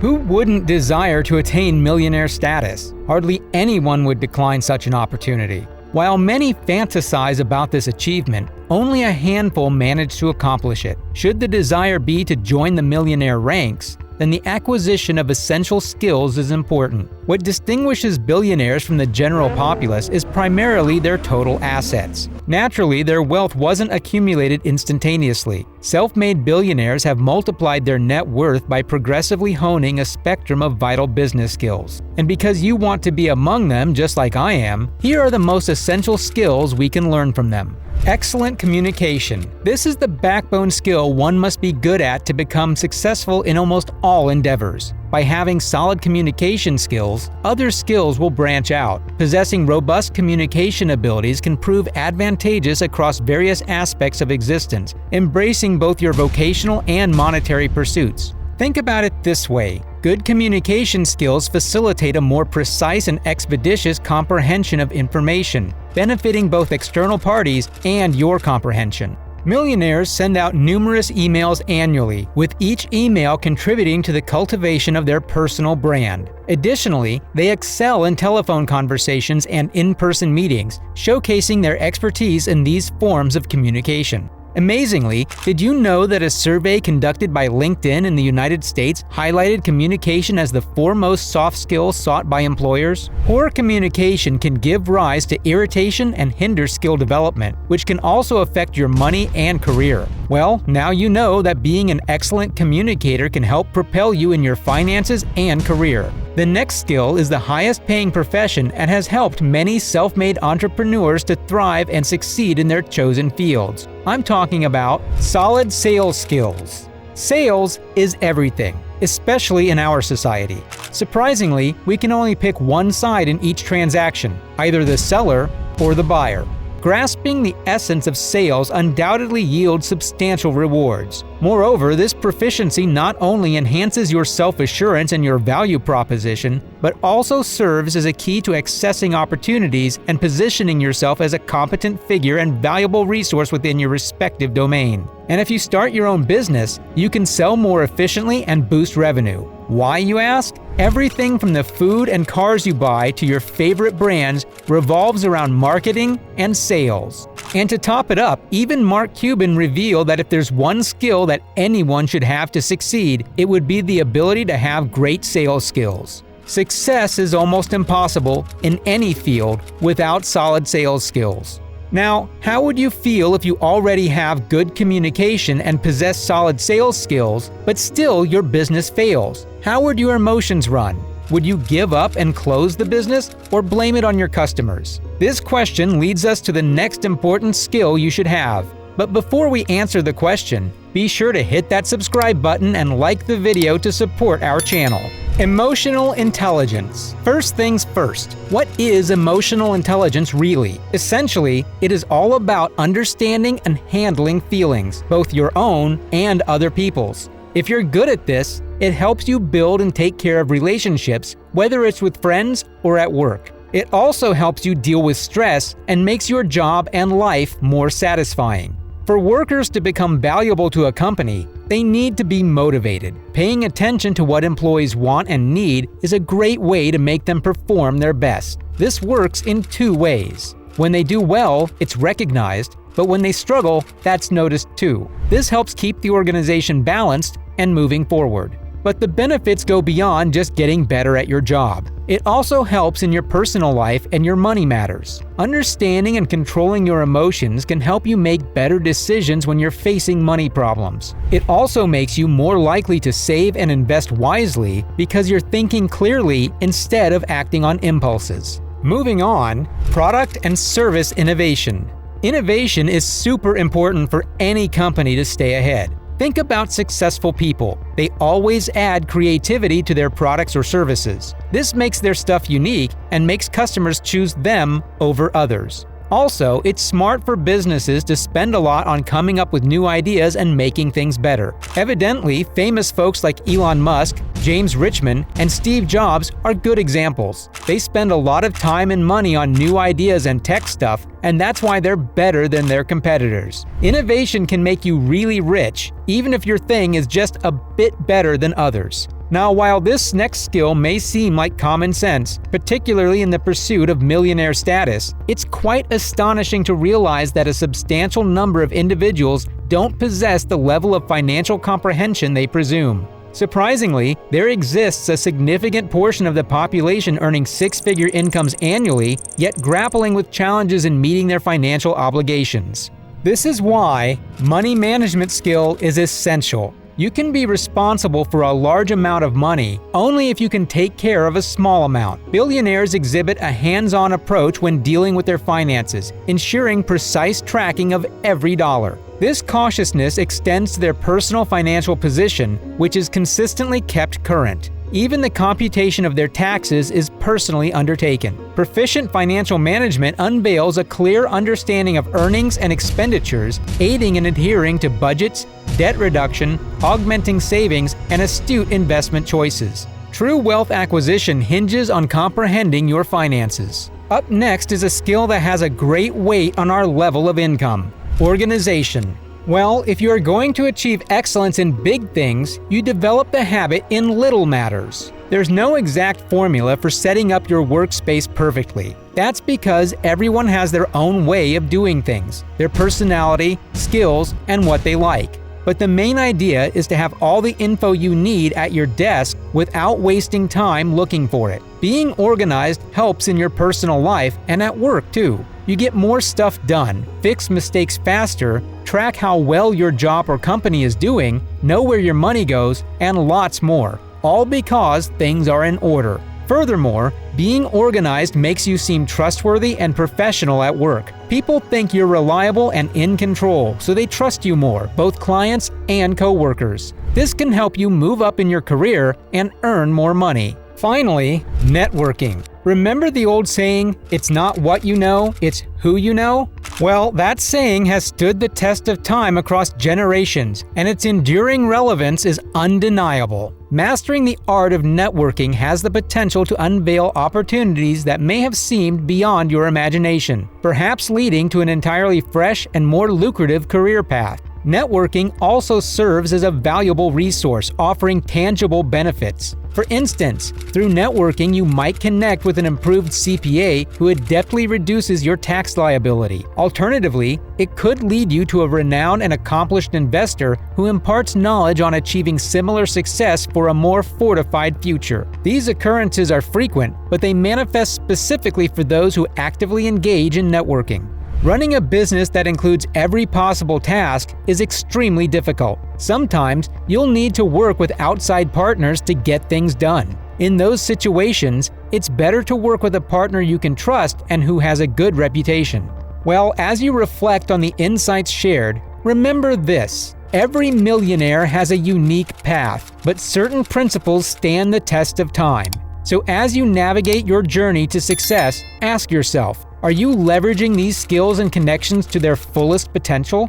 Who wouldn't desire to attain millionaire status? Hardly anyone would decline such an opportunity. While many fantasize about this achievement, only a handful manage to accomplish it. Should the desire be to join the millionaire ranks, then the acquisition of essential skills is important. What distinguishes billionaires from the general populace is primarily their total assets. Naturally, their wealth wasn't accumulated instantaneously. Self-made billionaires have multiplied their net worth by progressively honing a spectrum of vital business skills. And because you want to be among them just like I am, here are the most essential skills we can learn from them. Excellent communication. This is the backbone skill one must be good at to become successful in almost all endeavors. By having solid communication skills, other skills will branch out. Possessing robust communication abilities can prove advantageous across various aspects of existence, embracing both your vocational and monetary pursuits. Think about it this way. Good communication skills facilitate a more precise and expeditious comprehension of information, benefiting both external parties and your comprehension. Millionaires send out numerous emails annually, with each email contributing to the cultivation of their personal brand. Additionally, they excel in telephone conversations and in-person meetings, showcasing their expertise in these forms of communication. Amazingly, did you know that a survey conducted by LinkedIn in the United States highlighted communication as the foremost soft skill sought by employers? Poor communication can give rise to irritation and hinder skill development, which can also affect your money and career. Well, now you know that being an excellent communicator can help propel you in your finances and career. The next skill is the highest paying profession and has helped many self-made entrepreneurs to thrive and succeed in their chosen fields. I'm talking about solid sales skills. Sales is everything, especially in our society. Surprisingly, we can only pick one side in each transaction, either the seller or the buyer. Grasping the essence of sales undoubtedly yields substantial rewards. Moreover, this proficiency not only enhances your self-assurance and your value proposition, but also serves as a key to accessing opportunities and positioning yourself as a competent figure and valuable resource within your respective domain. And if you start your own business, you can sell more efficiently and boost revenue. Why, you ask? Everything from the food and cars you buy to your favorite brands revolves around marketing and sales. And to top it up, even Mark Cuban revealed that if there's one skill that anyone should have to succeed, it would be the ability to have great sales skills. Success is almost impossible in any field without solid sales skills. Now, how would you feel if you already have good communication and possess solid sales skills, but still your business fails? How would your emotions run? Would you give up and close the business, or blame it on your customers? This question leads us to the next important skill you should have. But before we answer the question, be sure to hit that subscribe button and like the video to support our channel. Emotional intelligence. First things first, what is emotional intelligence really? Essentially, it is all about understanding and handling feelings, both your own and other people's. If you're good at this, it helps you build and take care of relationships, whether it's with friends or at work. It also helps you deal with stress and makes your job and life more satisfying. For workers to become valuable to a company, they need to be motivated. Paying attention to what employees want and need is a great way to make them perform their best. This works in two ways. When they do well, it's recognized, but when they struggle, that's noticed too. This helps keep the organization balanced and moving forward. But the benefits go beyond just getting better at your job. It also helps in your personal life and your money matters. Understanding and controlling your emotions can help you make better decisions when you're facing money problems. It also makes you more likely to save and invest wisely because you're thinking clearly instead of acting on impulses. Moving on, product and service innovation. Innovation is super important for any company to stay ahead. Think about successful people. They always add creativity to their products or services. This makes their stuff unique and makes customers choose them over others. Also, it's smart for businesses to spend a lot on coming up with new ideas and making things better. Evidently, famous folks like Elon Musk, James Richmond, and Steve Jobs are good examples. They spend a lot of time and money on new ideas and tech stuff, and that's why they're better than their competitors. Innovation can make you really rich, even if your thing is just a bit better than others. Now, while this next skill may seem like common sense, particularly in the pursuit of millionaire status, it's quite astonishing to realize that a substantial number of individuals don't possess the level of financial comprehension they presume. Surprisingly, there exists a significant portion of the population earning six-figure incomes annually, yet grappling with challenges in meeting their financial obligations. This is why money management skill is essential. You can be responsible for a large amount of money only if you can take care of a small amount. Billionaires exhibit a hands-on approach when dealing with their finances, ensuring precise tracking of every dollar. This cautiousness extends to their personal financial position, which is consistently kept current. Even the computation of their taxes is personally undertaken. Proficient financial management unveils a clear understanding of earnings and expenditures, aiding in adhering to budgets, debt reduction, augmenting savings, and astute investment choices. True wealth acquisition hinges on comprehending your finances. Up next is a skill that has a great weight on our level of income: organization. Well, if you are going to achieve excellence in big things, you develop the habit in little matters. There's no exact formula for setting up your workspace perfectly. That's because everyone has their own way of doing things, their personality, skills, and what they like. But the main idea is to have all the info you need at your desk without wasting time looking for it. Being organized helps in your personal life and at work too. You get more stuff done, fix mistakes faster, track how well your job or company is doing, know where your money goes, and lots more, all because things are in order. Furthermore, being organized makes you seem trustworthy and professional at work. People think you're reliable and in control, so they trust you more, both clients and coworkers. This can help you move up in your career and earn more money. Finally, networking. Remember the old saying, "It's not what you know, it's who you know"? Well, that saying has stood the test of time across generations, and its enduring relevance is undeniable. Mastering the art of networking has the potential to unveil opportunities that may have seemed beyond your imagination, perhaps leading to an entirely fresh and more lucrative career path. Networking also serves as a valuable resource, offering tangible benefits. For instance, through networking, you might connect with an improved CPA who adeptly reduces your tax liability. Alternatively, it could lead you to a renowned and accomplished investor who imparts knowledge on achieving similar success for a more fortified future. These occurrences are frequent, but they manifest specifically for those who actively engage in networking. Running a business that includes every possible task is extremely difficult. Sometimes you'll need to work with outside partners to get things done. In those situations, it's better to work with a partner you can trust and who has a good reputation. Well, as you reflect on the insights shared, remember this: every millionaire has a unique path, but certain principles stand the test of time. So as you navigate your journey to success, ask yourself, are you leveraging these skills and connections to their fullest potential?